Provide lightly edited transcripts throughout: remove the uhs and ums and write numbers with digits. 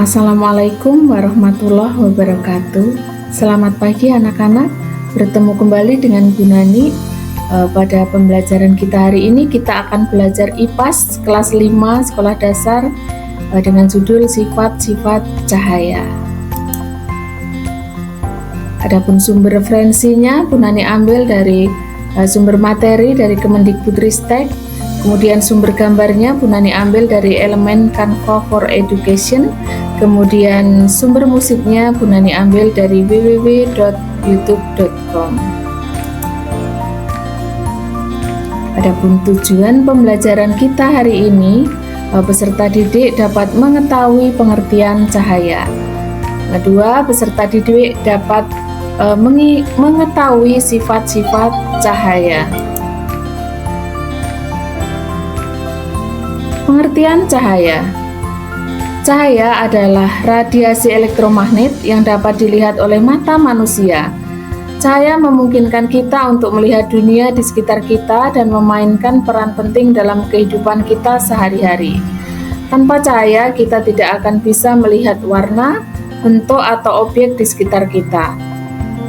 Assalamualaikum warahmatullahi wabarakatuh. Selamat pagi anak-anak. Bertemu kembali dengan Bu Nani. Pada pembelajaran kita hari ini kita akan belajar IPAS kelas 5 sekolah dasar dengan judul sifat-sifat cahaya. Adapun sumber referensinya Bu Nani ambil dari sumber materi dari Kemendikbudristek. Kemudian sumber gambarnya Bu Nani ambil dari elemen Canva for Education. Kemudian sumber musiknya Bu Nani ambil dari www.youtube.com. Adapun tujuan pembelajaran kita hari ini, peserta didik dapat mengetahui pengertian cahaya. Kedua, peserta didik dapat mengetahui sifat-sifat cahaya. Pengertian cahaya. Cahaya adalah radiasi elektromagnet yang dapat dilihat oleh mata manusia. Cahaya memungkinkan kita untuk melihat dunia di sekitar kita dan memainkan peran penting dalam kehidupan kita sehari-hari. Tanpa cahaya, kita tidak akan bisa melihat warna, bentuk, atau objek di sekitar kita.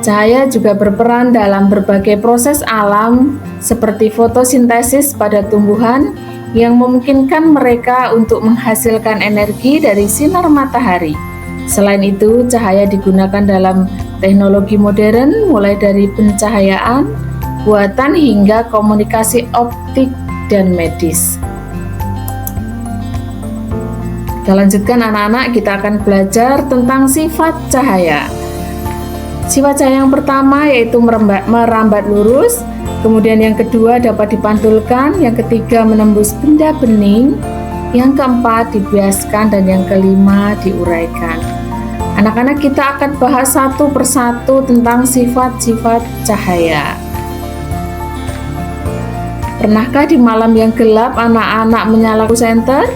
Cahaya juga berperan dalam berbagai proses alam seperti fotosintesis pada tumbuhan, yang memungkinkan mereka untuk menghasilkan energi dari sinar matahari. Selain itu, cahaya digunakan dalam teknologi modern, mulai dari pencahayaan, buatan, hingga komunikasi optik dan medis. Kita lanjutkan anak-anak, kita akan belajar tentang sifat cahaya. Sifat cahaya yang pertama yaitu merambat lurus. Kemudian yang kedua dapat dipantulkan, yang ketiga menembus benda bening, yang keempat dibiaskan, dan yang kelima diuraikan. Anak-anak, kita akan bahas satu persatu tentang sifat-sifat cahaya. Pernahkah di malam yang gelap anak-anak menyalakan senter?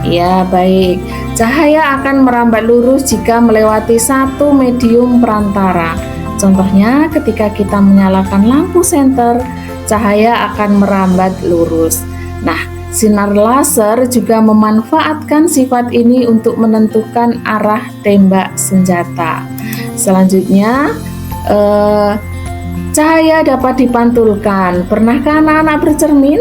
Ya, baik. Cahaya akan merambat lurus jika melewati satu medium perantara. Contohnya, ketika kita menyalakan lampu senter, cahaya akan merambat lurus. Nah, sinar laser juga memanfaatkan sifat ini untuk menentukan arah tembak senjata. Selanjutnya, cahaya dapat dipantulkan. Pernahkah anak-anak bercermin?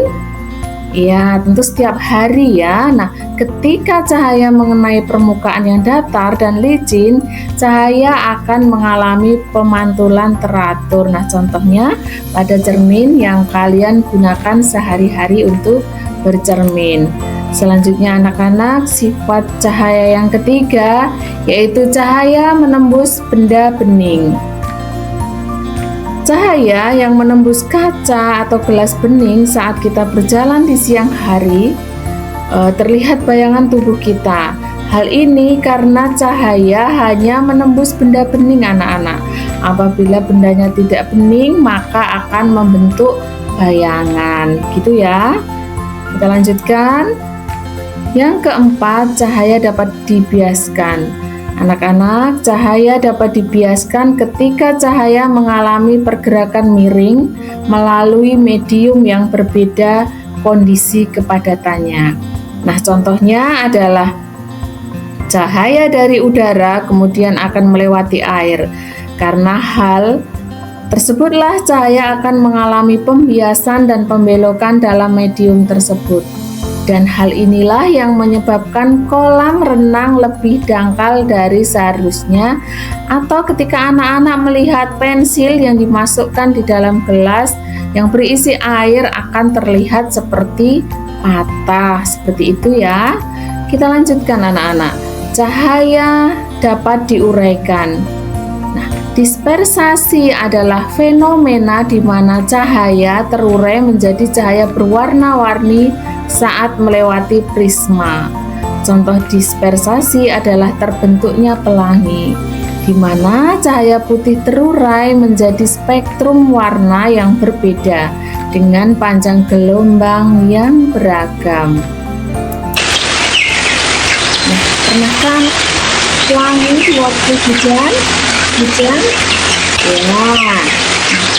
Ya, tentu setiap hari ya. Nah, ketika cahaya mengenai permukaan yang datar dan licin, cahaya akan mengalami pemantulan teratur. Nah, contohnya pada cermin yang kalian gunakan sehari-hari untuk bercermin. Selanjutnya anak-anak, sifat cahaya yang ketiga yaitu cahaya menembus benda bening. Cahaya yang menembus kaca atau gelas bening saat kita berjalan di siang hari, terlihat bayangan tubuh kita. Hal ini karena cahaya hanya menembus benda bening anak-anak. Apabila bendanya tidak bening, maka akan membentuk bayangan. Gitu ya. Kita lanjutkan. Yang keempat, cahaya dapat dibiaskan. Anak-anak, cahaya dapat dibiaskan ketika cahaya mengalami pergerakan miring melalui medium yang berbeda kondisi kepadatannya. Nah, contohnya adalah cahaya dari udara kemudian akan melewati air. Karena hal tersebutlah cahaya akan mengalami pembiasan dan pembelokan dalam medium tersebut. Dan hal inilah yang menyebabkan kolam renang lebih dangkal dari seharusnya, atau ketika anak-anak melihat pensil yang dimasukkan di dalam gelas yang berisi air akan terlihat seperti patah. Seperti itu ya. Kita lanjutkan anak-anak. Cahaya dapat diuraikan. Nah, dispersasi adalah fenomena di mana cahaya terurai menjadi cahaya berwarna-warni saat melewati prisma. Contoh dispersasi adalah terbentuknya pelangi, di mana cahaya putih terurai menjadi spektrum warna yang berbeda dengan panjang gelombang yang beragam. Nah, pernahkah pelangi waktu hujan? Ya,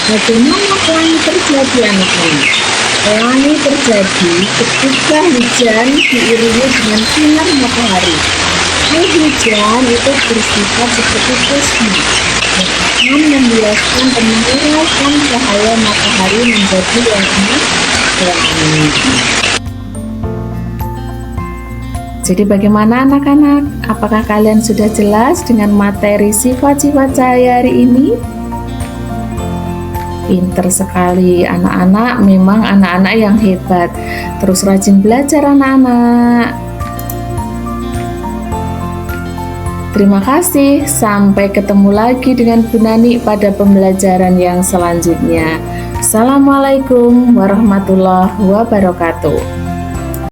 bagaimana pelangi terjadi anak-anak? Pelangi terjadi ketika hujan diiringi dengan sinar matahari. Air hujan itu bersifat seperti prisma yang akan membiaskan pemanasan cahaya matahari menjadi warna pelangi. Jadi bagaimana anak-anak? Apakah kalian sudah jelas dengan materi sifat-sifat cahaya hari ini? Pinter sekali anak-anak, memang anak-anak yang hebat. Terus rajin belajar anak-anak. Terima kasih, sampai ketemu lagi dengan Bu Nani pada pembelajaran yang selanjutnya. Assalamualaikum warahmatullahi wabarakatuh.